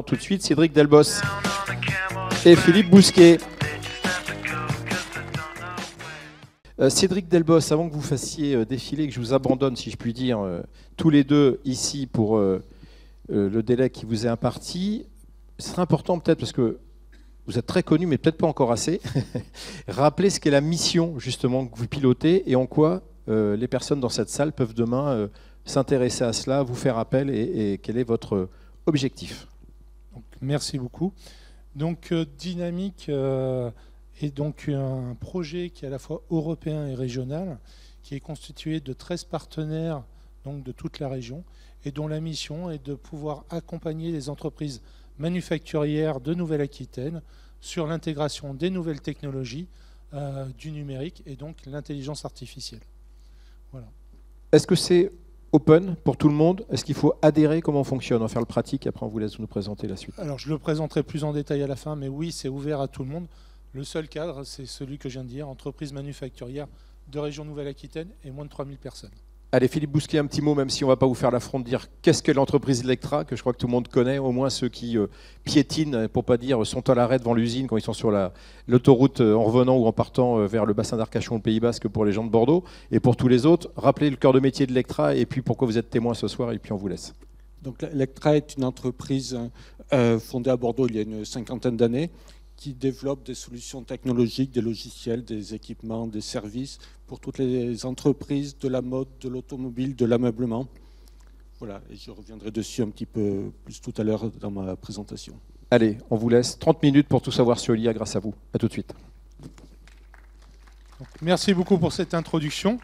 Tout de suite, Cédric Delbos et Philippe Bousquet. Cédric Delbos, avant que vous fassiez défiler, que je vous abandonne, si je puis dire, tous les deux ici pour le délai qui vous est imparti, ce serait important peut-être, parce que vous êtes très connu, mais peut-être pas encore assez, rappeler ce qu'est la mission justement que vous pilotez et en quoi les personnes dans cette salle peuvent demain s'intéresser à cela, vous faire appel et quel est votre objectif. Donc, merci beaucoup. Donc Dynamic est donc un projet qui est à la fois européen et régional, qui est constitué de 13 partenaires donc de toute la région et dont la mission est de pouvoir accompagner les entreprises manufacturières de Nouvelle-Aquitaine sur l'intégration des nouvelles technologies, du numérique et donc l'intelligence artificielle. Voilà. Est-ce que c'est open pour tout le monde? Est-ce qu'il faut adhérer? Comment on fonctionne? On va faire le pratique, après on vous laisse nous présenter la suite. Alors je le présenterai plus en détail à la fin, mais oui, c'est ouvert à tout le monde. Le seul cadre, c'est celui que je viens de dire, entreprise manufacturière de région Nouvelle-Aquitaine et moins de 3000 personnes. Allez, Philippe Bousquet, un petit mot, même si on ne va pas vous faire l'affront de dire qu'est-ce que l'entreprise Electra, que je crois que tout le monde connaît, au moins ceux qui piétinent, pour ne pas dire sont à l'arrêt devant l'usine quand ils sont sur l'autoroute en revenant ou en partant vers le bassin d'Arcachon, le Pays Basque, pour les gens de Bordeaux. Et pour tous les autres, rappelez le cœur de métier de Electra et puis pourquoi vous êtes témoin ce soir, et puis on vous laisse. Donc, Electra est une entreprise fondée à Bordeaux il y a une cinquantaine d'années, qui développe des solutions technologiques, des logiciels, des équipements, des services pour toutes les entreprises de la mode, de l'automobile, de l'ameublement. Voilà, et je reviendrai dessus un petit peu plus tout à l'heure dans ma présentation. Allez, on vous laisse 30 minutes pour tout savoir sur l'IA grâce à vous. À tout de suite. Merci beaucoup pour cette introduction.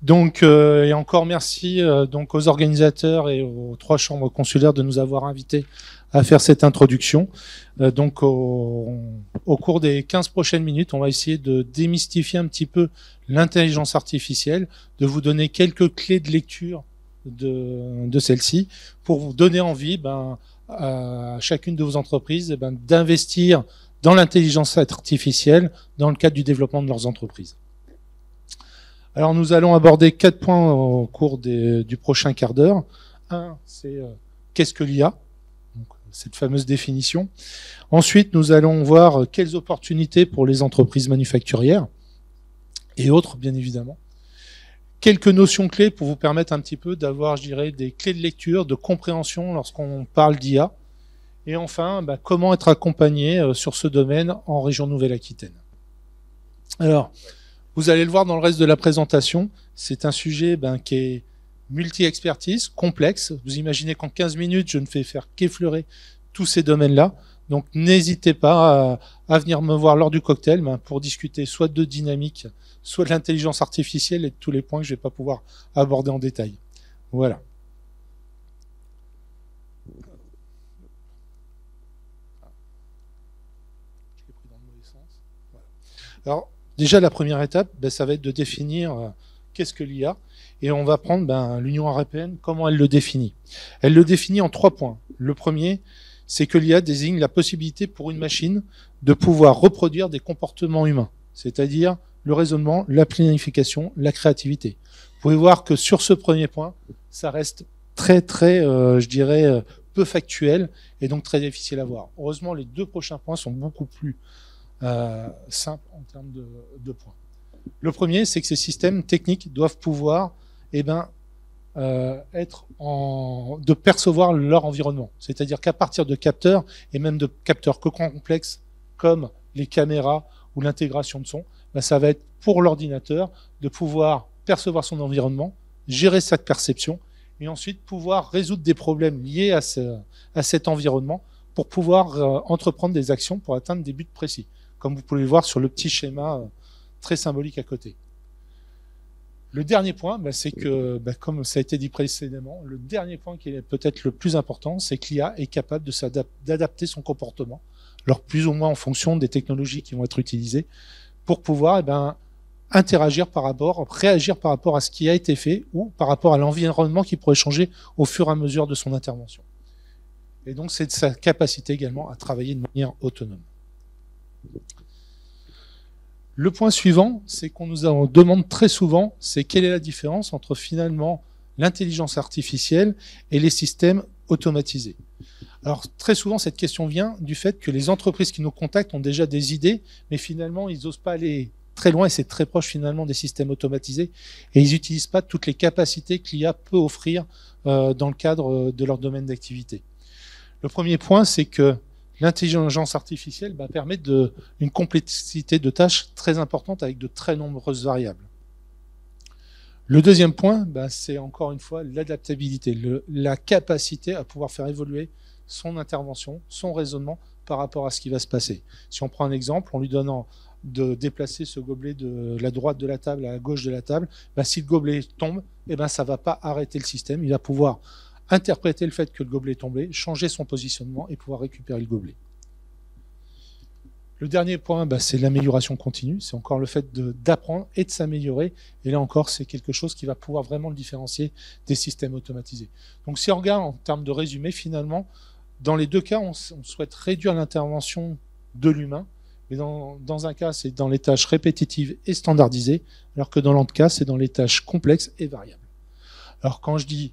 Donc, et encore merci donc aux organisateurs et aux 3 chambres consulaires de nous avoir invités à faire cette introduction. Donc, au cours des 15 prochaines minutes, on va essayer de démystifier un petit peu l'intelligence artificielle, de vous donner quelques clés de lecture de celle-ci pour vous donner envie à chacune de vos entreprises d'investir dans l'intelligence artificielle dans le cadre du développement de leurs entreprises. Alors nous allons aborder 4 points au cours du prochain quart d'heure. Un, c'est qu'est-ce que l'IA, cette fameuse définition. Ensuite, nous allons voir quelles opportunités pour les entreprises manufacturières et autres, bien évidemment. Quelques notions clés pour vous permettre un petit peu d'avoir, je dirais, des clés de lecture, de compréhension lorsqu'on parle d'IA. Et enfin, comment être accompagné sur ce domaine en région Nouvelle-Aquitaine. Alors, vous allez le voir dans le reste de la présentation, c'est un sujet qui est multi-expertise, complexe. Vous imaginez qu'en 15 minutes, je ne fais faire qu'effleurer tous ces domaines-là. Donc n'hésitez pas à venir me voir lors du cocktail pour discuter soit de dynamique, soit de l'intelligence artificielle et de tous les points que je ne vais pas pouvoir aborder en détail. Voilà. Je l'ai pris dans le mauvais sens. Voilà. Alors, déjà, la première étape, ça va être de définir qu'est-ce que l'IA. Et on va prendre l'Union européenne, comment elle le définit. Elle le définit en 3 points. Le premier, c'est que l'IA désigne la possibilité pour une machine de pouvoir reproduire des comportements humains, c'est-à-dire le raisonnement, la planification, la créativité. Vous pouvez voir que sur ce premier point, ça reste très, je dirais, peu factuel et donc très difficile à voir. Heureusement, les 2 prochains points sont beaucoup plus simples en termes de points. Le premier, c'est que ces systèmes techniques doivent pouvoir de percevoir leur environnement. C'est-à-dire qu'à partir de capteurs, et même de capteurs complexes comme les caméras ou l'intégration de son, ça va être pour l'ordinateur de pouvoir percevoir son environnement, gérer sa perception, et ensuite pouvoir résoudre des problèmes liés à cet environnement pour pouvoir entreprendre des actions pour atteindre des buts précis, comme vous pouvez le voir sur le petit schéma très symbolique à côté. Le dernier point, c'est que, comme ça a été dit précédemment, le dernier point qui est peut-être le plus important, c'est que l'IA est capable d'adapter son comportement, alors plus ou moins en fonction des technologies qui vont être utilisées, pour pouvoir réagir par rapport à ce qui a été fait ou par rapport à l'environnement qui pourrait changer au fur et à mesure de son intervention. Et donc, c'est de sa capacité également à travailler de manière autonome. Le point suivant, c'est qu'on nous demande très souvent, c'est quelle est la différence entre finalement l'intelligence artificielle et les systèmes automatisés. Alors très souvent, cette question vient du fait que les entreprises qui nous contactent ont déjà des idées, mais finalement, ils n'osent pas aller très loin et c'est très proche finalement des systèmes automatisés et ils n'utilisent pas toutes les capacités que l'IA peut offrir dans le cadre de leur domaine d'activité. Le premier point, c'est que l'intelligence artificielle permet une complexité de tâches très importante avec de très nombreuses variables. Le deuxième point, c'est encore une fois l'adaptabilité, la capacité à pouvoir faire évoluer son intervention, son raisonnement par rapport à ce qui va se passer. Si on prend un exemple, en lui donnant de déplacer ce gobelet de la droite de la table à la gauche de la table, si le gobelet tombe, ça ne va pas arrêter le système, il va pouvoir interpréter le fait que le gobelet est tombé, changer son positionnement et pouvoir récupérer le gobelet. Le dernier point, c'est l'amélioration continue. C'est encore le fait d'apprendre et de s'améliorer. Et là encore, c'est quelque chose qui va pouvoir vraiment le différencier des systèmes automatisés. Donc si on regarde en termes de résumé, finalement, dans les deux cas, on souhaite réduire l'intervention de l'humain. Mais dans un cas, c'est dans les tâches répétitives et standardisées, alors que dans l'autre cas, c'est dans les tâches complexes et variables. Alors quand je dis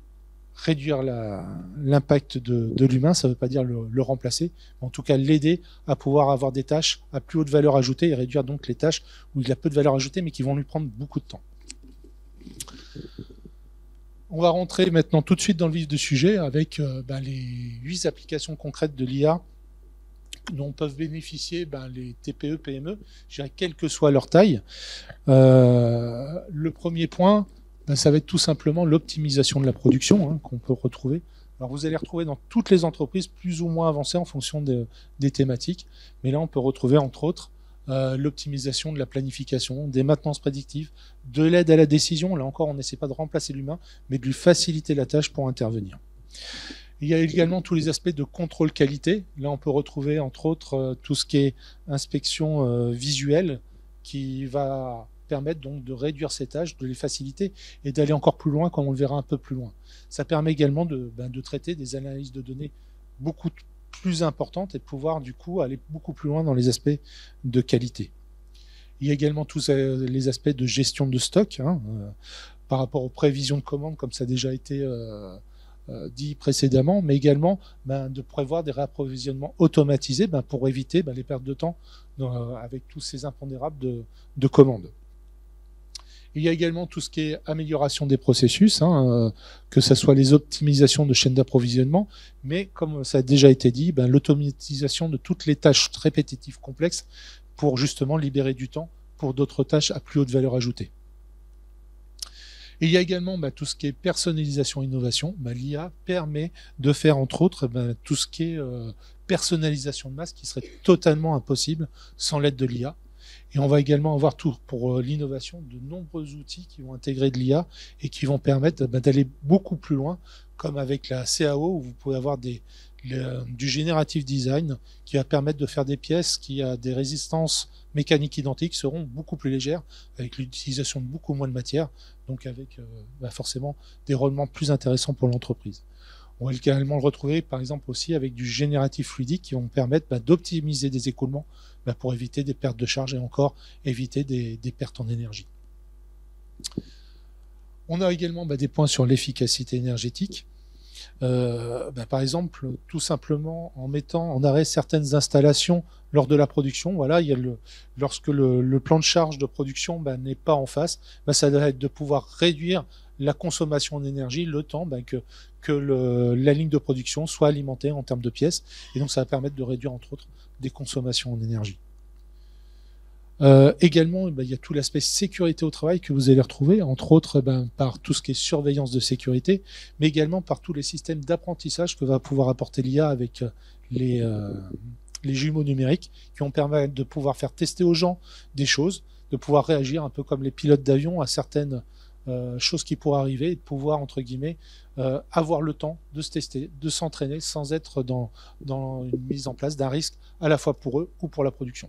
réduire l'impact de l'humain, ça ne veut pas dire le remplacer, mais en tout cas l'aider à pouvoir avoir des tâches à plus haute valeur ajoutée et réduire donc les tâches où il a peu de valeur ajoutée mais qui vont lui prendre beaucoup de temps. On va rentrer maintenant tout de suite dans le vif du sujet avec les 8 applications concrètes de l'IA dont peuvent bénéficier les TPE, PME, je dirais quelle que soit leur taille. Le premier point, ça va être tout simplement l'optimisation de la production qu'on peut retrouver. Alors vous allez retrouver dans toutes les entreprises plus ou moins avancées en fonction des thématiques. Mais là, on peut retrouver entre autres l'optimisation de la planification, des maintenances prédictives, de l'aide à la décision. Là encore, on n'essaie pas de remplacer l'humain, mais de lui faciliter la tâche pour intervenir. Il y a également tous les aspects de contrôle qualité. Là, on peut retrouver entre autres tout ce qui est inspection visuelle qui va permettre donc de réduire ces tâches, de les faciliter et d'aller encore plus loin, comme on le verra un peu plus loin. Ça permet également de traiter des analyses de données beaucoup plus importantes et de pouvoir du coup aller beaucoup plus loin dans les aspects de qualité. Il y a également tous les aspects de gestion de stock par rapport aux prévisions de commandes, comme ça a déjà été dit précédemment, mais également de prévoir des réapprovisionnements automatisés pour éviter les pertes de temps avec tous ces impondérables de commandes. Il y a également tout ce qui est amélioration des processus, que ce soit les optimisations de chaînes d'approvisionnement, mais comme ça a déjà été dit, l'automatisation de toutes les tâches répétitives complexes pour justement libérer du temps pour d'autres tâches à plus haute valeur ajoutée. Et il y a également tout ce qui est personnalisation innovation. L'IA permet de faire entre autres tout ce qui est personnalisation de masse qui serait totalement impossible sans l'aide de l'IA. Et on va également avoir pour l'innovation de nombreux outils qui vont intégrer de l'IA et qui vont permettre d'aller beaucoup plus loin, comme avec la CAO où vous pouvez avoir du generative design qui va permettre de faire des pièces qui à des résistances mécaniques identiques seront beaucoup plus légères avec l'utilisation de beaucoup moins de matière, donc avec forcément des rendements plus intéressants pour l'entreprise. On va également le retrouver par exemple aussi avec du génératif fluidique qui vont permettre d'optimiser des écoulements pour éviter des pertes de charge et encore éviter des pertes en énergie. On a également des points sur l'efficacité énergétique. Par exemple, tout simplement en mettant en arrêt certaines installations lors de la production. Voilà, lorsque le plan de charge de production n'est pas en face, ça doit être de pouvoir réduire la consommation en énergie, le temps que la ligne de production soit alimentée en termes de pièces. Et donc, ça va permettre de réduire, entre autres, des consommations en énergie. Également, il y a tout l'aspect sécurité au travail que vous allez retrouver, entre autres par tout ce qui est surveillance de sécurité, mais également par tous les systèmes d'apprentissage que va pouvoir apporter l'IA avec les jumeaux numériques qui vont permettre de pouvoir faire tester aux gens des choses, de pouvoir réagir un peu comme les pilotes d'avion à certaines choses qui pourraient arriver et de pouvoir, entre guillemets, avoir le temps de se tester, de s'entraîner sans être dans une mise en place d'un risque à la fois pour eux ou pour la production.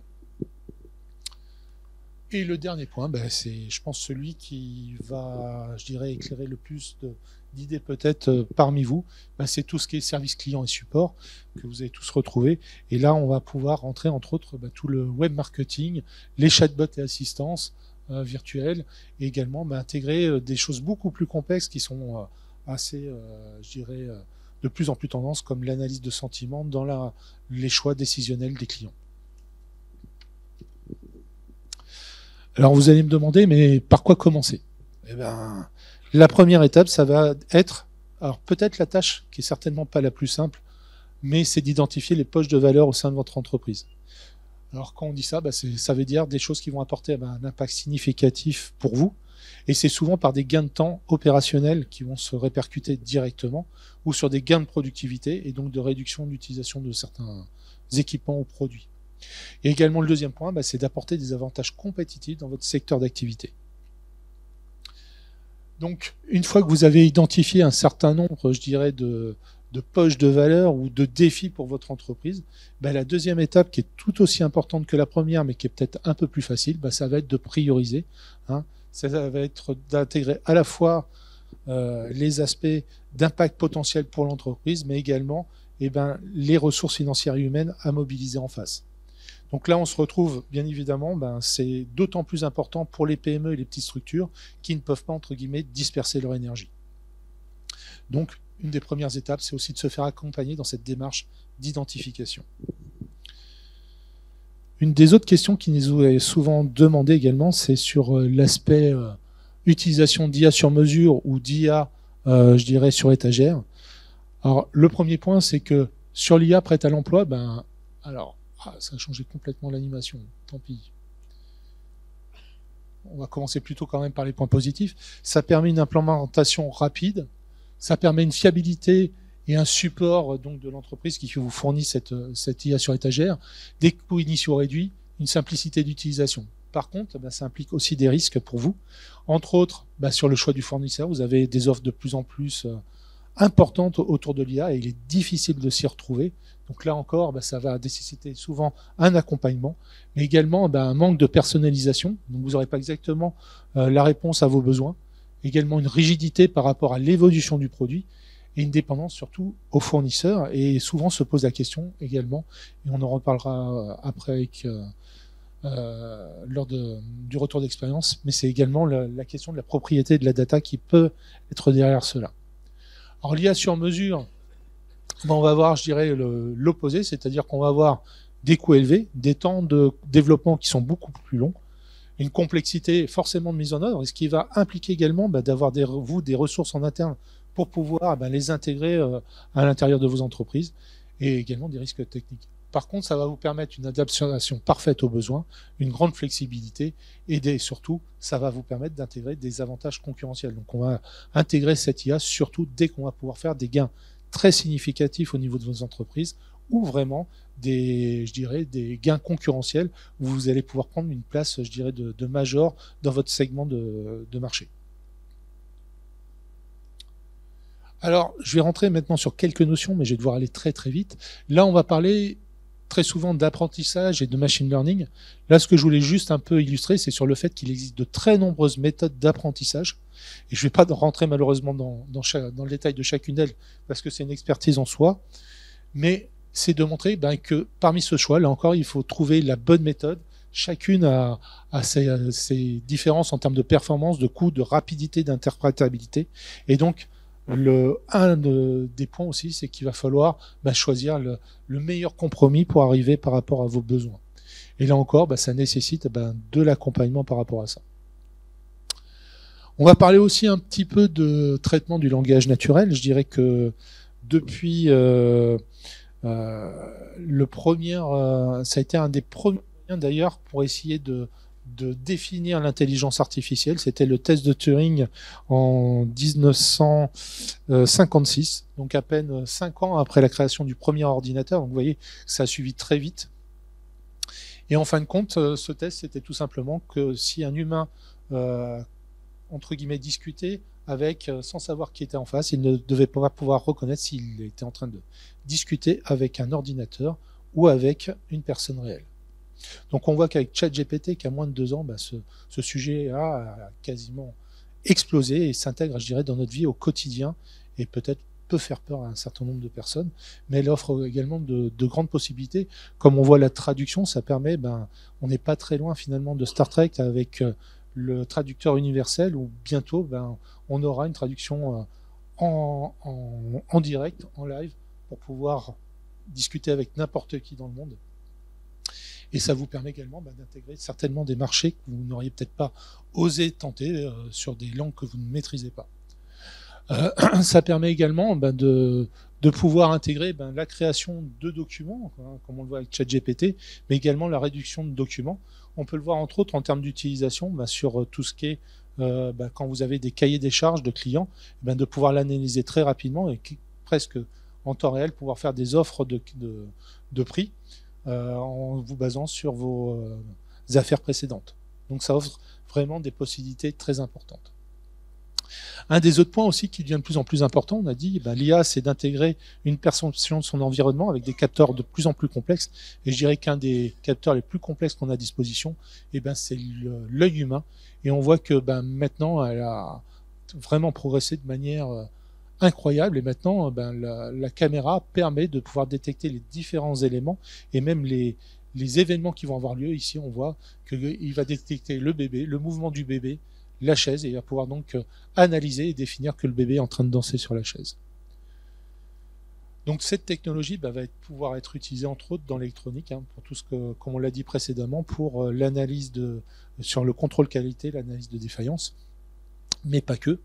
Et le dernier point, c'est, je pense, celui qui va, je dirais, éclairer le plus d'idées peut-être parmi vous. C'est tout ce qui est service client et support que vous avez tous retrouvé. Et là, on va pouvoir rentrer, entre autres, tout le web marketing, les chatbots et assistances virtuelles, et également intégrer des choses beaucoup plus complexes qui sont assez, je dirais, de plus en plus tendance, comme l'analyse de sentiments dans les choix décisionnels des clients. Alors vous allez me demander, mais par quoi commencer? Eh ben, la première étape, ça va être, alors peut-être la tâche qui est certainement pas la plus simple, mais c'est d'identifier les poches de valeur au sein de votre entreprise. Alors quand on dit ça, ça veut dire des choses qui vont apporter un impact significatif pour vous, et c'est souvent par des gains de temps opérationnels qui vont se répercuter directement, ou sur des gains de productivité, et donc de réduction d'utilisation de certains équipements ou produits. Et également le deuxième point, c'est d'apporter des avantages compétitifs dans votre secteur d'activité. Donc une fois que vous avez identifié un certain nombre, je dirais, de poches de valeur ou de défis pour votre entreprise, la deuxième étape qui est tout aussi importante que la première, mais qui est peut-être un peu plus facile, ça va être de prioriser. Ça va être d'intégrer à la fois les aspects d'impact potentiel pour l'entreprise, mais également les ressources financières et humaines à mobiliser en face. Donc là, on se retrouve, bien évidemment, c'est d'autant plus important pour les PME et les petites structures qui ne peuvent pas, entre guillemets, disperser leur énergie. Donc, une des premières étapes, c'est aussi de se faire accompagner dans cette démarche d'identification. Une des autres questions qui nous est souvent demandée également, c'est sur l'aspect utilisation d'IA sur mesure ou d'IA, je dirais, sur étagère. Alors, le premier point, c'est que sur l'IA prête à l'emploi, ça a changé complètement l'animation, tant pis. On va commencer plutôt quand même par les points positifs. Ça permet une implémentation rapide, ça permet une fiabilité et un support donc de l'entreprise qui vous fournit cette IA sur étagère, des coûts initiaux réduits, une simplicité d'utilisation. Par contre, ça implique aussi des risques pour vous. Entre autres, sur le choix du fournisseur, vous avez des offres de plus en plus importantes autour de l'IA et il est difficile de s'y retrouver. Donc là encore, ça va nécessiter souvent un accompagnement, mais également un manque de personnalisation. Donc vous n'aurez pas exactement la réponse à vos besoins. Également une rigidité par rapport à l'évolution du produit et une dépendance surtout aux fournisseurs. Et souvent se pose la question également, et on en reparlera après avec, lors du retour d'expérience, mais c'est également la question de la propriété de la data qui peut être derrière cela. Alors l'IA sur mesure, on va avoir, je dirais, l'opposé, c'est-à-dire qu'on va avoir des coûts élevés, des temps de développement qui sont beaucoup plus longs, une complexité forcément de mise en œuvre, et ce qui va impliquer également d'avoir des ressources en interne pour pouvoir les intégrer à l'intérieur de vos entreprises, et également des risques techniques. Par contre, ça va vous permettre une adaptation parfaite aux besoins, une grande flexibilité, et surtout, ça va vous permettre d'intégrer des avantages concurrentiels. Donc on va intégrer cette IA surtout dès qu'on va pouvoir faire des gains très significatifs au niveau de vos entreprises, ou vraiment des gains concurrentiels où vous allez pouvoir prendre une place, je dirais, de major dans votre segment de marché. Alors, je vais rentrer maintenant sur quelques notions, mais je vais devoir aller très très vite. Là, on va parler très souvent d'apprentissage et de machine learning. Là, ce que je voulais juste un peu illustrer, c'est sur le fait qu'il existe de très nombreuses méthodes d'apprentissage. Et je ne vais pas rentrer malheureusement dans le détail de chacune d'elles, parce que c'est une expertise en soi. Mais c'est de montrer que parmi ce choix, là encore, il faut trouver la bonne méthode. Chacune a ses différences en termes de performance, de coût, de rapidité, d'interprétabilité. Et donc, un des points aussi, c'est qu'il va falloir choisir le meilleur compromis pour arriver par rapport à vos besoins. Et là encore, ça nécessite de l'accompagnement par rapport à ça. On va parler aussi un petit peu de traitement du langage naturel. Je dirais que depuis ça a été un des premiers moyens d'ailleurs pour essayer de définir l'intelligence artificielle. C'était le test de Turing en 1956, donc à peine 5 ans après la création du premier ordinateur. Donc vous voyez, ça a suivi très vite. Et en fin de compte, ce test, c'était tout simplement que si un humain, entre guillemets, discutait avec, sans savoir qui était en face, il ne devait pas pouvoir reconnaître s'il était en train de discuter avec un ordinateur ou avec une personne réelle. Donc on voit qu'avec ChatGPT, qui a moins de 2 ans, ce sujet a quasiment explosé et s'intègre, je dirais, dans notre vie au quotidien et peut-être peut faire peur à un certain nombre de personnes, mais elle offre également de grandes possibilités. Comme on voit la traduction, ça permet, on n'est pas très loin finalement de Star Trek avec le traducteur universel où bientôt on aura une traduction en direct, en live, pour pouvoir discuter avec n'importe qui dans le monde. Et ça vous permet également d'intégrer certainement des marchés que vous n'auriez peut-être pas osé tenter sur des langues que vous ne maîtrisez pas. Ça permet également de pouvoir intégrer la création de documents, comme on le voit avec ChatGPT, mais également la réduction de documents. On peut le voir entre autres en termes d'utilisation sur tout ce qui est quand vous avez des cahiers des charges de clients, de pouvoir l'analyser très rapidement et presque en temps réel, pouvoir faire des offres de prix en vous basant sur vos affaires précédentes. Donc ça offre vraiment des possibilités très importantes. Un des autres points aussi qui devient de plus en plus important, on a dit, l'IA, c'est d'intégrer une perception de son environnement avec des capteurs de plus en plus complexes. Et je dirais qu'un des capteurs les plus complexes qu'on a à disposition, c'est l'œil humain. Et on voit que maintenant, elle a vraiment progressé de manière incroyable. Et maintenant, la caméra permet de pouvoir détecter les différents éléments et même les événements qui vont avoir lieu. Ici, on voit qu'il va détecter le bébé, le mouvement du bébé, la chaise, et il va pouvoir donc analyser et définir que le bébé est en train de danser sur la chaise. Donc cette technologie va pouvoir être utilisée entre autres dans l'électronique, pour tout ce que, comme on l'a dit précédemment, pour l'analyse sur le contrôle qualité, l'analyse de défaillance, mais pas que.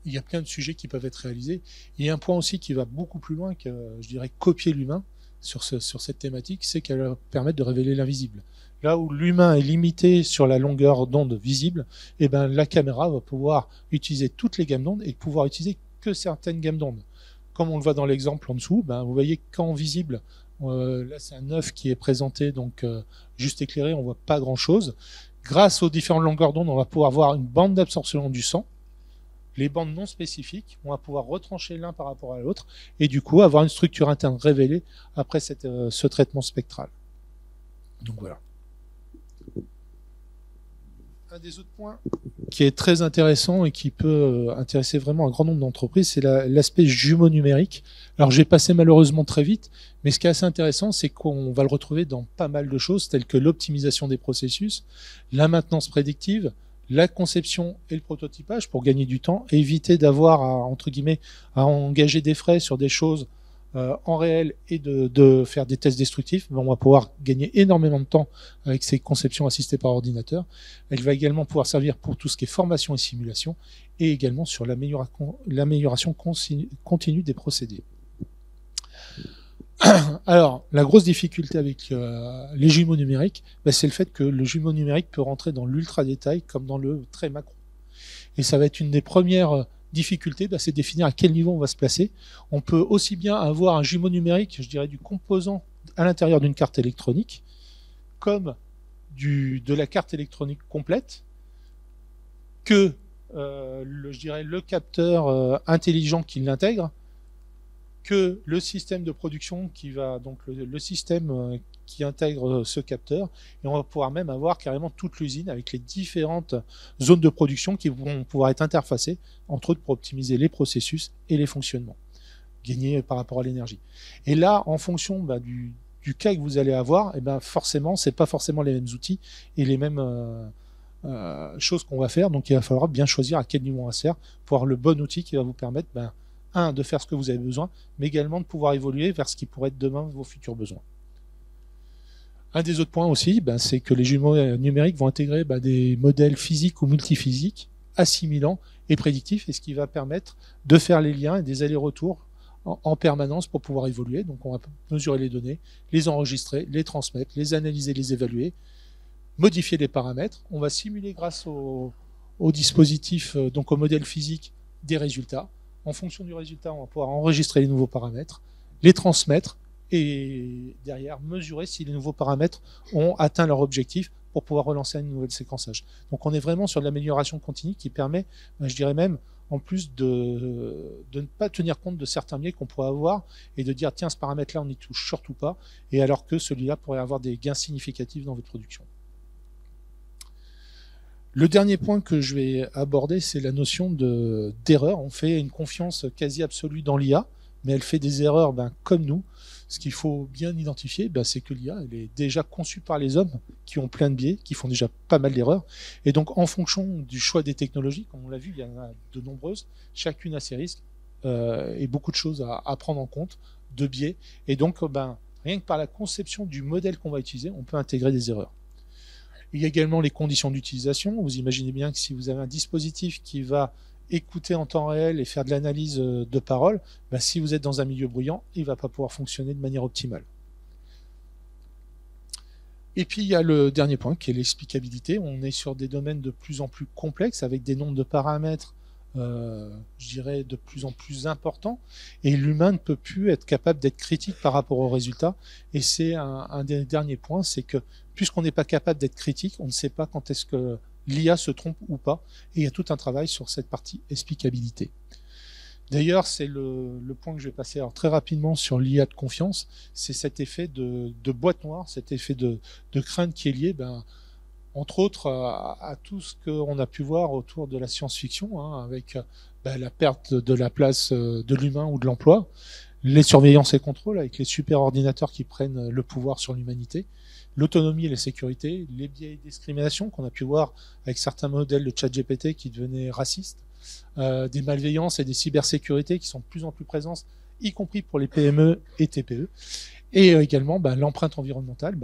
Il y a plein de sujets qui peuvent être réalisés. Il y a un point aussi qui va beaucoup plus loin que, je dirais, copier l'humain sur cette thématique, c'est qu'elle va permettre de révéler l'invisible. Là où l'humain est limité sur la longueur d'onde visible, la caméra va pouvoir utiliser toutes les gammes d'ondes et pouvoir utiliser que certaines gammes d'ondes. Comme on le voit dans l'exemple en dessous, vous voyez qu'en visible, là c'est un œuf qui est présenté, donc juste éclairé, on voit pas grand chose. Grâce aux différentes longueurs d'onde, on va pouvoir voir une bande d'absorption du sang. Les bandes non spécifiques, on va pouvoir retrancher l'un par rapport à l'autre et du coup avoir une structure interne révélée après ce traitement spectral. Donc voilà. Un des autres points qui est très intéressant et qui peut intéresser vraiment un grand nombre d'entreprises, c'est l'aspect jumeau numérique. Alors j'ai passé malheureusement très vite, mais ce qui est assez intéressant, c'est qu'on va le retrouver dans pas mal de choses, telles que l'optimisation des processus, la maintenance prédictive, la conception et le prototypage pour gagner du temps, éviter d'avoir entre guillemets à engager des frais sur des choses en réel et de faire des tests destructifs. On va pouvoir gagner énormément de temps avec ces conceptions assistées par ordinateur. Elle va également pouvoir servir pour tout ce qui est formation et simulation et également sur l'amélioration continue des procédés. Alors, la grosse difficulté avec les jumeaux numériques, c'est le fait que le jumeau numérique peut rentrer dans l'ultra détail comme dans le très macro. Et ça va être une des premières difficulté, c'est définir à quel niveau on va se placer. On peut aussi bien avoir un jumeau numérique, je dirais, du composant à l'intérieur d'une carte électronique, comme de la carte électronique complète, que je dirais le capteur intelligent qui l'intègre, que le système de production qui va donc le système qui intègre ce capteur, et on va pouvoir même avoir carrément toute l'usine avec les différentes zones de production qui vont pouvoir être interfacées entre autres pour optimiser les processus et les fonctionnements, gagner par rapport à l'énergie. Et là, en fonction du cas que vous allez avoir, forcément, c'est pas forcément les mêmes outils et les mêmes choses qu'on va faire. Donc il va falloir bien choisir à quel niveau on va se faire pour avoir le bon outil qui va vous permettre de faire ce que vous avez besoin, mais également de pouvoir évoluer vers ce qui pourrait être demain vos futurs besoins. Un des autres points aussi, c'est que les jumeaux numériques vont intégrer des modèles physiques ou multiphysiques, assimilants et prédictifs, et ce qui va permettre de faire les liens et des allers-retours en permanence pour pouvoir évoluer. Donc on va mesurer les données, les enregistrer, les transmettre, les analyser, les évaluer, modifier les paramètres. On va simuler grâce au dispositif, donc au modèle physique, des résultats. En fonction du résultat, on va pouvoir enregistrer les nouveaux paramètres, les transmettre et derrière mesurer si les nouveaux paramètres ont atteint leur objectif pour pouvoir relancer un nouvel séquençage. Donc on est vraiment sur de l'amélioration continue qui permet, je dirais même, en plus de ne pas tenir compte de certains biais qu'on pourrait avoir et de dire tiens, ce paramètre-là on n'y touche surtout pas, et alors que celui-là pourrait avoir des gains significatifs dans votre production. Le dernier point que je vais aborder, c'est la notion d'erreur. On fait une confiance quasi absolue dans l'IA, mais elle fait des erreurs comme nous. Ce qu'il faut bien identifier, c'est que l'IA elle est déjà conçue par les hommes qui ont plein de biais, qui font déjà pas mal d'erreurs. Et donc, en fonction du choix des technologies, comme on l'a vu, il y en a de nombreuses, chacune a ses risques. et beaucoup de choses à prendre en compte, de biais. Et donc, rien que par la conception du modèle qu'on va utiliser, on peut intégrer des erreurs. Il y a également les conditions d'utilisation. Vous imaginez bien que si vous avez un dispositif qui va écouter en temps réel et faire de l'analyse de parole, si vous êtes dans un milieu bruyant, il ne va pas pouvoir fonctionner de manière optimale. Et puis il y a le dernier point qui est l'explicabilité. On est sur des domaines de plus en plus complexes avec des nombres de paramètres, je dirais, de plus en plus importants. Et l'humain ne peut plus être capable d'être critique par rapport aux résultats. Et c'est un des derniers points, c'est que puisqu'on n'est pas capable d'être critique, on ne sait pas quand est-ce que l'IA se trompe ou pas. Et il y a tout un travail sur cette partie explicabilité. D'ailleurs, c'est le point que je vais passer alors très rapidement sur l'IA de confiance. C'est cet effet de boîte noire, cet effet de crainte qui est lié, entre autres, à tout ce qu'on a pu voir autour de la science-fiction, avec la perte de la place de l'humain ou de l'emploi, les surveillances et contrôles avec les super-ordinateurs qui prennent le pouvoir sur l'humanité, l'autonomie et la sécurité, les biais et discriminations qu'on a pu voir avec certains modèles de ChatGPT qui devenaient racistes, des malveillances et des cybersécurités qui sont de plus en plus présentes, y compris pour les PME et TPE, et également l'empreinte environnementale,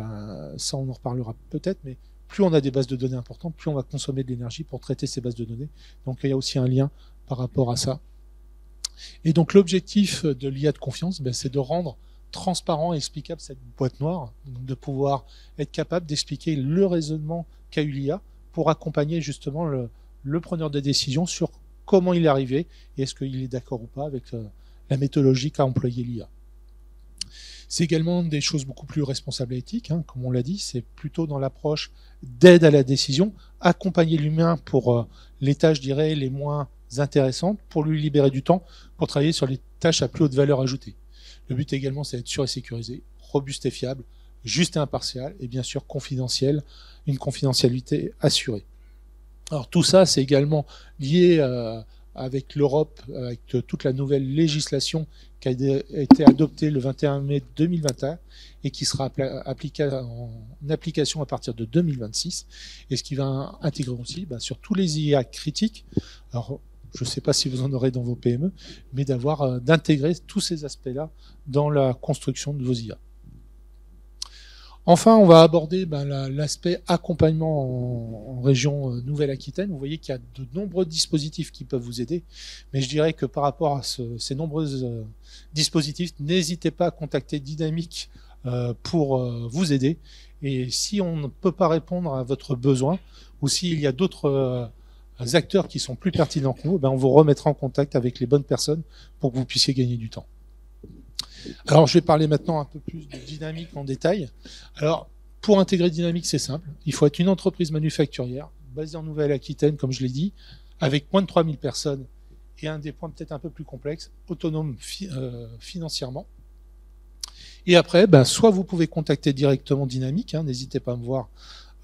ça on en reparlera peut-être, mais plus on a des bases de données importantes, plus on va consommer de l'énergie pour traiter ces bases de données. Donc il y a aussi un lien par rapport à ça. Et donc l'objectif de l'IA de confiance, c'est de rendre transparent et explicable cette boîte noire, donc de pouvoir être capable d'expliquer le raisonnement qu'a eu l'IA pour accompagner justement le preneur de décision sur comment il est arrivé et est-ce qu'il est d'accord ou pas avec la méthodologie qu'a employé l'IA. C'est également des choses beaucoup plus responsables et éthiques, comme on l'a dit, c'est plutôt dans l'approche d'aide à la décision, accompagner l'humain pour les tâches, je dirais, les moins intéressantes, pour lui libérer du temps, pour travailler sur les tâches à plus haute valeur ajoutée. Le but également, c'est d'être sûr et sécurisé, robuste et fiable, juste et impartial, et bien sûr confidentiel, une confidentialité assurée. Alors tout ça, c'est également lié avec l'Europe, avec toute la nouvelle législation qui a été adoptée le 21 mai 2021 et qui sera appliquée en application à partir de 2026, et ce qui va intégrer aussi sur tous les IA critiques. Alors, je ne sais pas si vous en aurez dans vos PME, mais d'intégrer tous ces aspects-là dans la construction de vos IA. Enfin, on va aborder l'aspect accompagnement en région Nouvelle-Aquitaine. Vous voyez qu'il y a de nombreux dispositifs qui peuvent vous aider, mais je dirais que par rapport à ces nombreux dispositifs, n'hésitez pas à contacter Dynamic pour vous aider. Et si on ne peut pas répondre à votre besoin, ou s'il y a d'autres acteurs qui sont plus pertinents que vous, on vous remettra en contact avec les bonnes personnes pour que vous puissiez gagner du temps. Alors, je vais parler maintenant un peu plus de Dynamic en détail. Alors, pour intégrer Dynamic, c'est simple. Il faut être une entreprise manufacturière, basée en Nouvelle-Aquitaine, comme je l'ai dit, avec moins de 3000 personnes, et un des points peut-être un peu plus complexes, autonome financièrement. Et après, soit vous pouvez contacter directement Dynamic, n'hésitez pas à me voir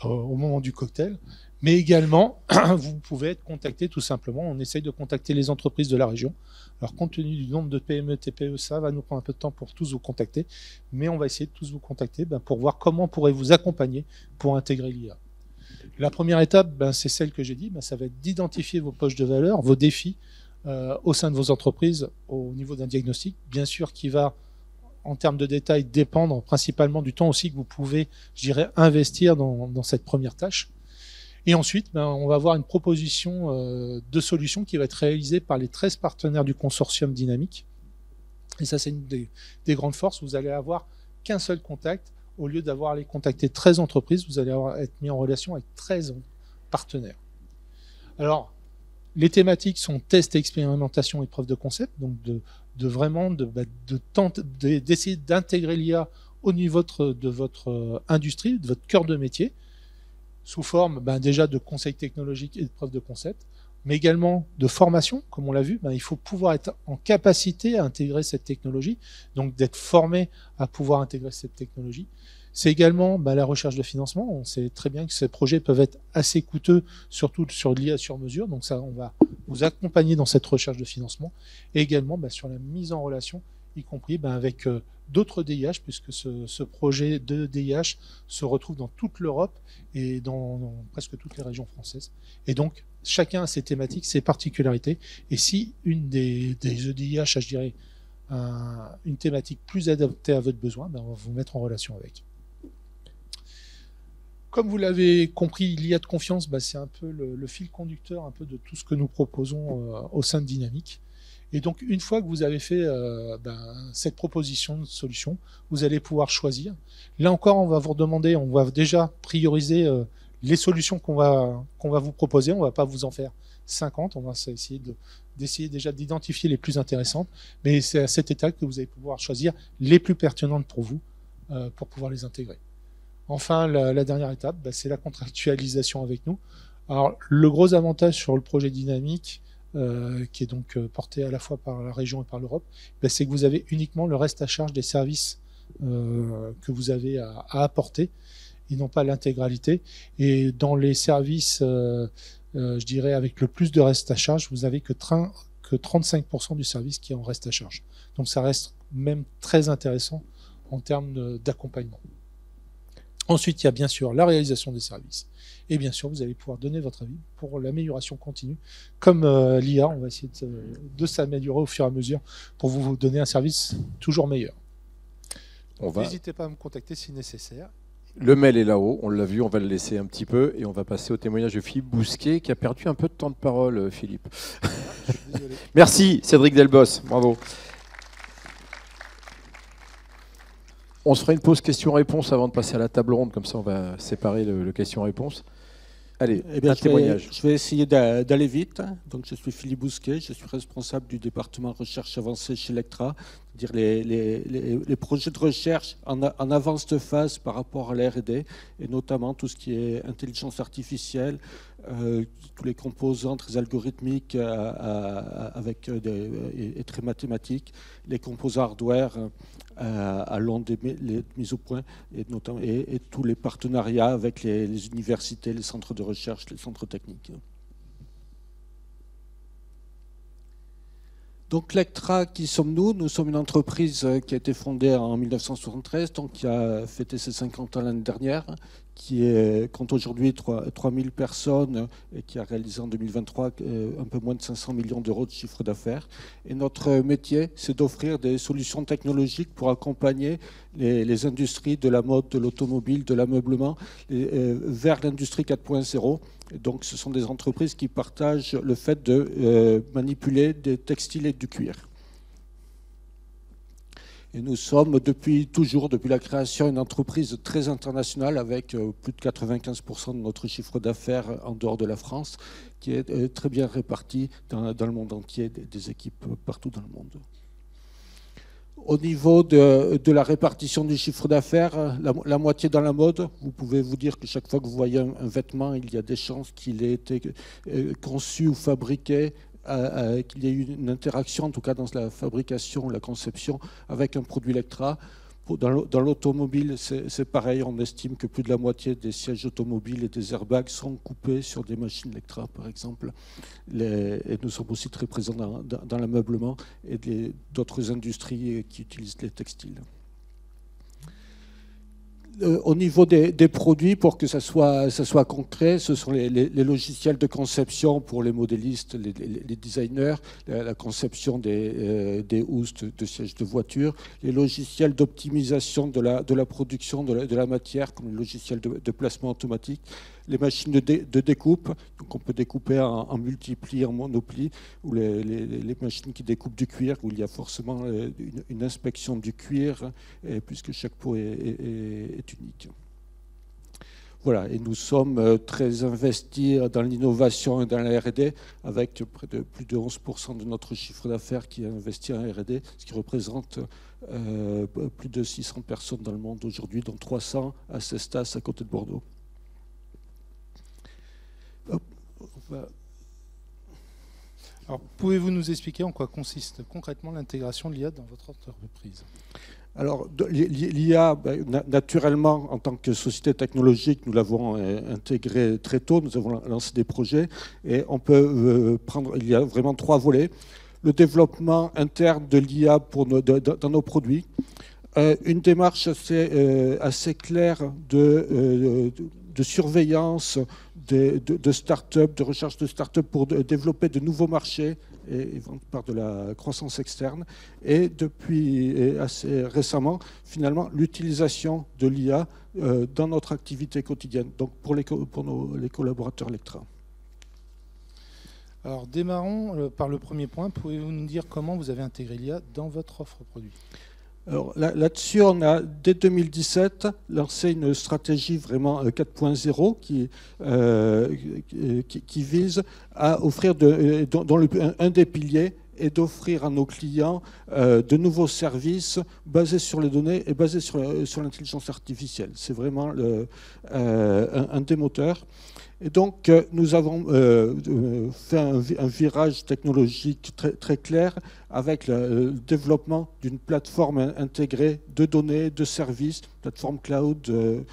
au moment du cocktail, mais également, vous pouvez être contacté tout simplement. On essaye de contacter les entreprises de la région. Alors, compte tenu du nombre de PME, TPE, ça va nous prendre un peu de temps pour tous vous contacter, mais on va essayer de tous vous contacter pour voir comment on pourrait vous accompagner pour intégrer l'IA. La première étape, c'est celle que j'ai dit, ça va être d'identifier vos poches de valeur, vos défis au sein de vos entreprises au niveau d'un diagnostic, bien sûr qui va, en termes de détails, dépendre principalement du temps aussi que vous pouvez, je dirais, investir dans cette première tâche. Et ensuite, on va avoir une proposition de solution qui va être réalisée par les 13 partenaires du consortium Dynamic. Et ça, c'est une des grandes forces. Vous allez avoir qu'un seul contact. Au lieu d'avoir à les contacter 13 entreprises, vous allez être mis en relation avec 13 partenaires. Alors, les thématiques sont test, expérimentation et preuve de concept. Donc, d'essayer d'intégrer l'IA au niveau de votre industrie, de votre cœur de métier, sous forme déjà de conseils technologiques et de preuves de concept, mais également de formation, comme on l'a vu. Il faut pouvoir être en capacité à intégrer cette technologie, donc d'être formé à pouvoir intégrer cette technologie. C'est également la recherche de financement. On sait très bien que ces projets peuvent être assez coûteux, surtout sur l'IA sur mesure, donc ça, on va vous accompagner dans cette recherche de financement, et également sur la mise en relation, y compris avec d'autres DIH, puisque ce projet de DIH se retrouve dans toute l'Europe et dans presque toutes les régions françaises. Et donc, chacun a ses thématiques, ses particularités. Et si une des EDIH a, je dirais, une thématique plus adaptée à votre besoin, ben on va vous mettre en relation avec. Comme vous l'avez compris, l'IA de confiance, ben c'est un peu le fil conducteur un peu de tout ce que nous proposons au sein de Dynamic. Et donc, une fois que vous avez fait cette proposition de solution, vous allez pouvoir choisir. Là encore, on va vous redemander, on va déjà prioriser les solutions qu'on va vous proposer. On ne va pas vous en faire 50. On va essayer d'essayer déjà d'identifier les plus intéressantes. Mais c'est à cette étape que vous allez pouvoir choisir les plus pertinentes pour vous, pour pouvoir les intégrer. Enfin, la dernière étape, c'est la contractualisation avec nous. Alors, le gros avantage sur le projet Dynamic, qui est donc porté à la fois par la région et par l'Europe, c'est que vous avez uniquement le reste à charge des services que vous avez à apporter, et non pas l'intégralité. Et dans les services, je dirais, avec le plus de reste à charge, vous avez que 35% du service qui est en reste à charge. Donc ça reste même très intéressant en termes d'accompagnement. Ensuite, il y a bien sûr la réalisation des services. Et bien sûr, vous allez pouvoir donner votre avis pour l'amélioration continue. Comme l'IA, on va essayer de s'améliorer au fur et à mesure pour vous donner un service toujours meilleur. N'hésitez pas à me contacter si nécessaire. Le mail est là-haut, on l'a vu, on va le laisser un petit peu et on va passer au témoignage de Philippe Bousquet qui a perdu un peu de temps de parole, Philippe. Je suis désolé. Merci Cédric Delbos, bravo. On se fera une pause question-réponse avant de passer à la table ronde, comme ça on va séparer le question-réponse. Allez, un témoignage. Je vais essayer d'aller vite. Donc, je suis Philippe Bousquet, je suis responsable du département recherche avancée chez Lectra, c'est-à-dire les projets de recherche en avance de phase par rapport à la R&D, et notamment tout ce qui est intelligence artificielle, tous les composants très algorithmiques et très mathématiques, les composants hardware à long des mises au point, et tous les partenariats avec les universités, les centres de recherche, les centres techniques. Donc Lectra, qui sommes-nous? Nous sommes une entreprise qui a été fondée en 1973, donc qui a fêté ses 50 ans l'année dernière, qui compte aujourd'hui 3000 personnes et qui a réalisé en 2023 un peu moins de 500 millions d'euros de chiffre d'affaires. Et notre métier, c'est d'offrir des solutions technologiques pour accompagner les industries de la mode, de l'automobile, de l'ameublement vers l'industrie 4.0. Donc ce sont des entreprises qui partagent le fait de manipuler des textiles et du cuir. Et nous sommes depuis la création, une entreprise très internationale avec plus de 95% de notre chiffre d'affaires en dehors de la France, qui est très bien réparti dans le monde entier, des équipes partout dans le monde. Au niveau de la répartition du chiffre d'affaires, la moitié dans la mode, vous pouvez vous dire que chaque fois que vous voyez un vêtement, il y a des chances qu'il ait été conçu ou fabriqué, qu'il y ait eu une interaction, en tout cas dans la fabrication, la conception, avec un produit Lectra. Dans l'automobile, c'est pareil, on estime que plus de la moitié des sièges automobiles et des airbags sont coupés sur des machines Lectra, par exemple. Et nous sommes aussi très présents dans l'ameublement et d'autres industries qui utilisent les textiles. Au niveau des produits, pour que ça soit concret, ce sont les logiciels de conception pour les modélistes, les designers, la conception des housses de sièges de voiture, les logiciels d'optimisation de la production de la matière, comme les logiciels de placement automatique, les machines de découpe, donc on peut découper en multipli, en monopli, ou les machines qui découpent du cuir, où il y a forcément une inspection du cuir, puisque chaque peau est unique. Voilà, et nous sommes très investis dans l'innovation et dans la R&D, avec près de plus de 11% de notre chiffre d'affaires qui est investi en R&D, ce qui représente plus de 600 personnes dans le monde aujourd'hui, dont 300 à Cestas, à côté de Bordeaux. Alors, pouvez-vous nous expliquer en quoi consiste concrètement l'intégration de l'IA dans votre entreprise? Alors, l'IA, naturellement, en tant que société technologique, nous l'avons intégré très tôt, nous avons lancé des projets, et on peut il y a vraiment 3 volets. Le développement interne de l'IA dans nos produits, une démarche assez claire de surveillance de start-up, de recherche de start-up pour développer de nouveaux marchés et par de la croissance externe. Et depuis assez récemment, finalement, l'utilisation de l'IA dans notre activité quotidienne, donc pour les collaborateurs Lectra. Alors démarrons par le premier point. Pouvez-vous nous dire comment vous avez intégré l'IA dans votre offre produit ? Alors là-dessus, on a dès 2017 lancé une stratégie vraiment 4.0 qui vise à offrir, dont un des piliers est d'offrir à nos clients de nouveaux services basés sur les données et basés sur l'intelligence artificielle. C'est vraiment un des moteurs. Et donc, nous avons fait un virage technologique très clair avec le développement d'une plateforme intégrée de données, de services, plateforme cloud,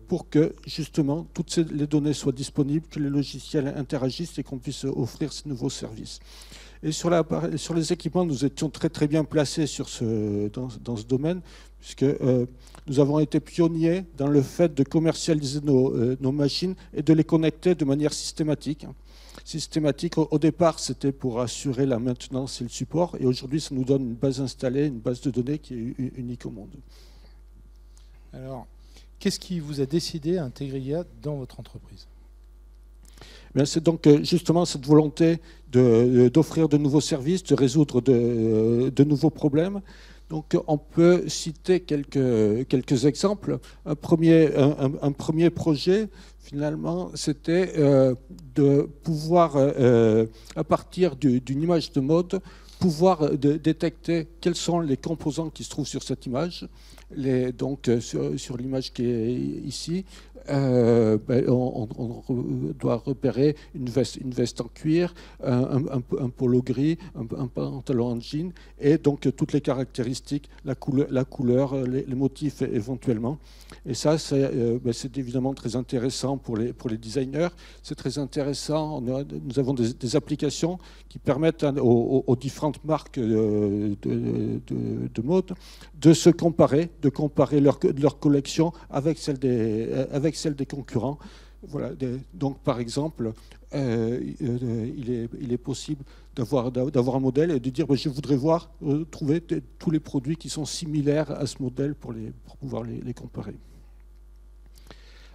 pour que justement toutes les données soient disponibles, que les logiciels interagissent et qu'on puisse offrir ces nouveaux services. Et sur les équipements, nous étions très bien placés dans ce domaine, puisque nous avons été pionniers dans le fait de commercialiser nos machines et de les connecter de manière systématique. Au départ, c'était pour assurer la maintenance et le support, et aujourd'hui, ça nous donne une base installée, une base de données qui est unique au monde. Alors, qu'est-ce qui vous a décidé à intégrer l'IA dans votre entreprise ? C'est donc justement cette volonté d'offrir de nouveaux services, de résoudre de nouveaux problèmes. Donc on peut citer quelques exemples. Un premier projet, finalement, c'était de pouvoir, à partir d'une image de mode, pouvoir détecter quels sont les composants qui se trouvent sur cette image. Donc sur l'image qui est ici, on doit repérer une veste en cuir, un polo gris, un pantalon en jean, et donc toutes les caractéristiques, la couleur, les motifs éventuellement. Et ça, c'est évidemment très intéressant pour les designers. C'est très intéressant. Nous avons des applications qui permettent aux différentes marques de mode de se comparer, leur collection avec celle des concurrents. Voilà. Donc, par exemple, il est possible d'avoir un modèle et de dire je voudrais trouver tous les produits qui sont similaires à ce modèle pour pouvoir les comparer.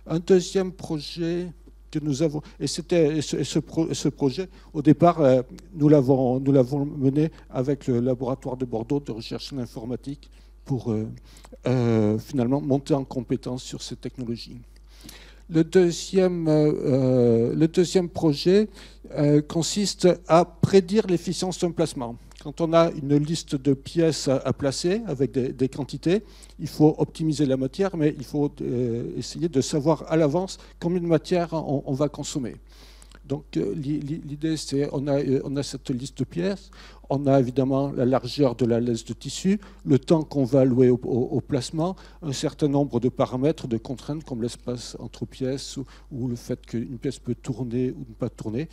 Un deuxième projet que nous avons, et ce projet, au départ, nous l'avons mené avec le laboratoire de Bordeaux de recherche en informatique pour finalement monter en compétence sur ces technologies. Le deuxième projet consiste à prédire l'efficience d'un placement. Quand on a une liste de pièces à placer avec des quantités, il faut optimiser la matière, mais il faut essayer de savoir à l'avance combien de matière on va consommer. Donc l'idée, c'est on a cette liste de pièces, on a évidemment la largeur de la laisse de tissu, le temps qu'on va allouer au placement, un certain nombre de paramètres, de contraintes comme l'espace entre pièces ou le fait qu'une pièce peut tourner ou ne pas tourner.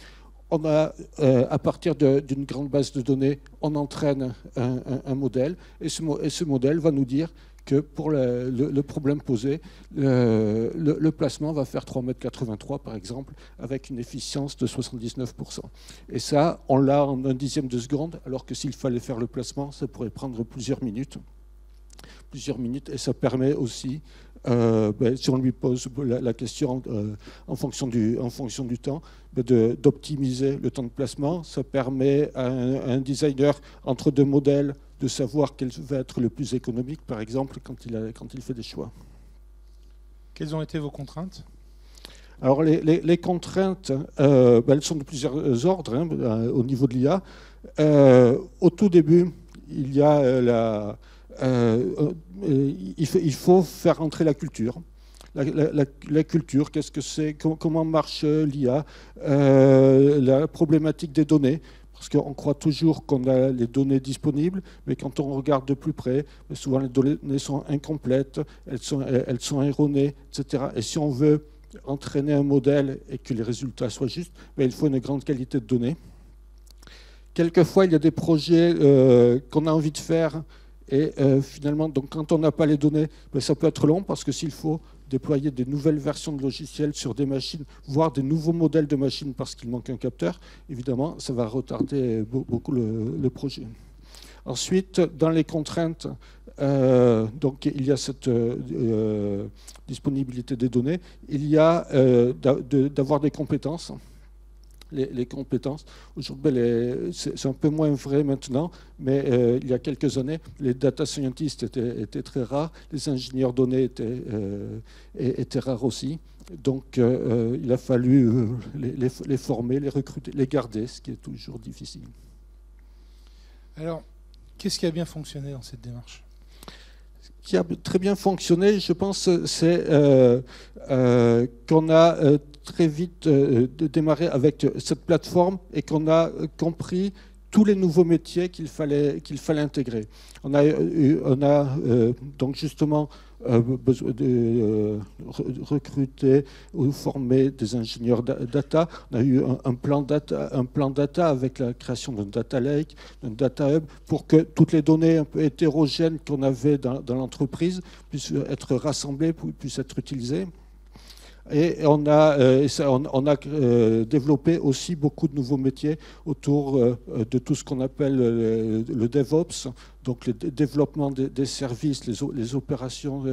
On a, à partir d'une grande base de données, on entraîne un modèle et ce modèle va nous dire que pour le problème posé, le placement va faire 3,83 m par exemple, avec une efficience de 79%. Et ça, on l'a en un dixième de seconde, alors que s'il fallait faire le placement, ça pourrait prendre plusieurs minutes. Et ça permet aussi, si on lui pose la question en fonction du temps, d'optimiser le temps de placement. Ça permet à un designer entre deux modèles de savoir quel va être le plus économique, par exemple, quand il fait des choix. Quelles ont été vos contraintes ? Alors les contraintes, elles sont de plusieurs ordres au niveau de l'IA. Au tout début, il y a il faut faire entrer la culture. La culture, qu'est-ce que c'est, comment marche l'IA, la problématique des données, parce qu'on croit toujours qu'on a les données disponibles, mais quand on regarde de plus près, souvent les données sont incomplètes, elles sont erronées, etc. Et si on veut entraîner un modèle et que les résultats soient justes, il faut une grande qualité de données. Quelquefois, il y a des projets qu'on a envie de faire Et finalement, donc, quand on n'a pas les données, ben, ça peut être long parce que s'il faut déployer des nouvelles versions de logiciels sur des machines, voire des nouveaux modèles de machines parce qu'il manque un capteur, évidemment, ça va retarder beaucoup le projet. Ensuite, dans les contraintes, donc, il y a cette disponibilité des données, il y a d'avoir des compétences. Les compétences. Aujourd'hui, c'est un peu moins vrai maintenant, mais il y a quelques années, les data scientists étaient très rares, les ingénieurs données étaient rares aussi. Donc, il a fallu les former, les recruter, les garder, ce qui est toujours difficile. Alors, qu'est-ce qui a bien fonctionné dans cette démarche ? Ce qui a très bien fonctionné, je pense, c'est qu'on a très vite démarré avec cette plateforme et qu'on a compris tous les nouveaux métiers qu'il fallait intégrer. On a donc justement besoin de recruter ou former des ingénieurs data. On a eu un plan data avec la création d'un data lake, d'un data hub, pour que toutes les données un peu hétérogènes qu'on avait dans l'entreprise puissent être rassemblées, puissent être utilisées. Et on a développé aussi beaucoup de nouveaux métiers autour de tout ce qu'on appelle le DevOps, donc le développement des services, les opérations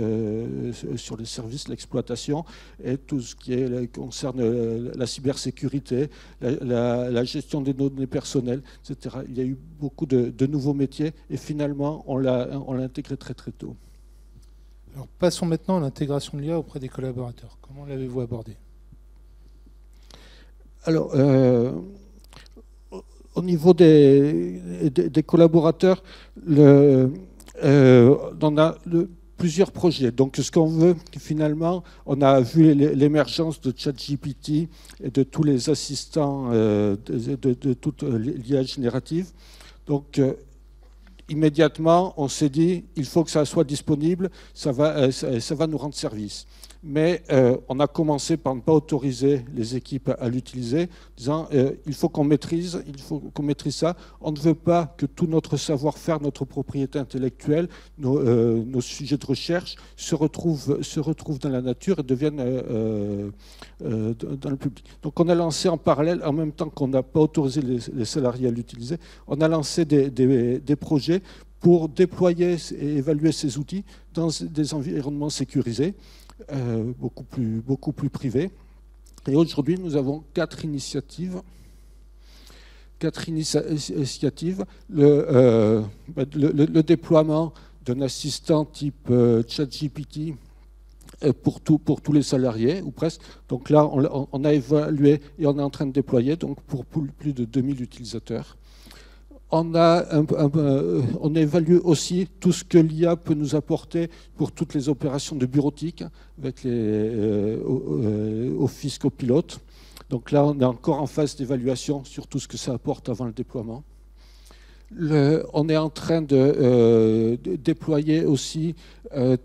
sur les services, l'exploitation, et tout ce qui concerne la cybersécurité, la gestion des données personnelles, etc. Il y a eu beaucoup de nouveaux métiers et finalement on l'a intégré très très tôt. Alors, passons maintenant à l'intégration de l'IA auprès des collaborateurs. Comment l'avez-vous abordé ? Alors, au niveau des collaborateurs, on a plusieurs projets. Donc, ce qu'on veut, finalement, on a vu l'émergence de ChatGPT et de tous les assistants de toute l'IA générative. Donc, immédiatement, on s'est dit, il faut que ça soit disponible, ça va nous rendre service. Mais on a commencé par ne pas autoriser les équipes à l'utiliser, disant il faut qu'on maîtrise ça. On ne veut pas que tout notre savoir-faire, notre propriété intellectuelle, nos sujets de recherche se retrouvent dans la nature et deviennent dans le public. Donc on a lancé en parallèle, en même temps qu'on n'a pas autorisé les salariés à l'utiliser, on a lancé des projets pour déployer et évaluer ces outils dans des environnements sécurisés. Beaucoup plus privé. Et aujourd'hui, nous avons 4 initiatives. Le déploiement d'un assistant type ChatGPT pour tous les salariés, ou presque. Donc là, on a évalué et on est en train de déployer donc pour plus de 2000 utilisateurs. On évalue aussi tout ce que l'IA peut nous apporter pour toutes les opérations de bureautique avec les Office Copilote. Donc là, on est encore en phase d'évaluation sur tout ce que ça apporte avant le déploiement. On est en train de déployer aussi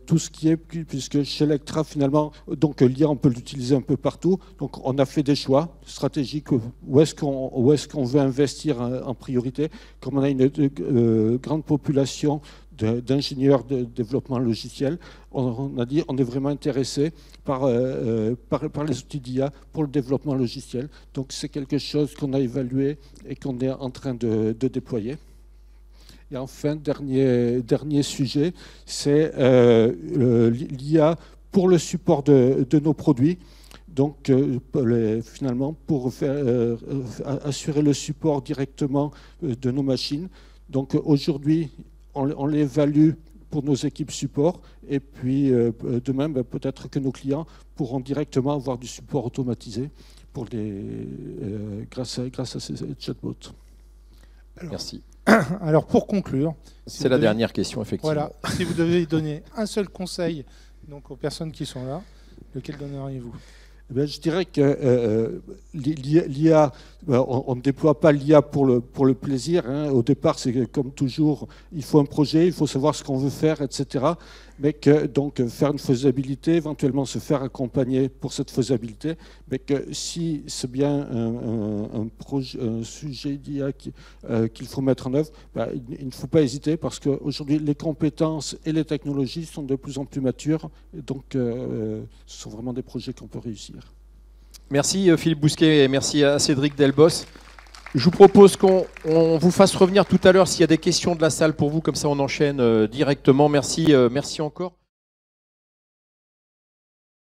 tout ce qui est, puisque chez Electra, finalement, donc l'IA, on peut l'utiliser un peu partout. Donc on a fait des choix stratégiques. Où est-ce qu'on veut investir en priorité? Comme on a une grande population d'ingénieurs de développement logiciel, on a dit on est vraiment intéressé par les outils d'IA pour le développement logiciel. Donc c'est quelque chose qu'on a évalué et qu'on est en train de déployer. Et enfin, dernier sujet, c'est l'IA pour le support de nos produits. Donc, finalement, pour assurer le support directement de nos machines. Donc, aujourd'hui, on l'évalue pour nos équipes support. Et puis, demain, peut-être que nos clients pourront directement avoir du support automatisé grâce à ces chatbots. Merci. Alors, pour conclure... C'est la dernière question, effectivement. Voilà. Si vous devez donner un seul conseil donc, aux personnes qui sont là, lequel donneriez-vous ? Je dirais que l'IA, on ne déploie pas l'IA pour le plaisir. Hein. Au départ, c'est comme toujours, il faut un projet, il faut savoir ce qu'on veut faire, etc. mais que donc faire une faisabilité, éventuellement se faire accompagner pour cette faisabilité, mais que si c'est bien un sujet d'IA qu'il faut mettre en œuvre, il ne faut pas hésiter parce qu'aujourd'hui les compétences et les technologies sont de plus en plus matures, et donc ce sont vraiment des projets qu'on peut réussir. Merci Philippe Bousquet et merci à Cédric Delbos. Je vous propose qu'on vous fasse revenir tout à l'heure s'il y a des questions de la salle pour vous, comme ça on enchaîne directement. Merci encore.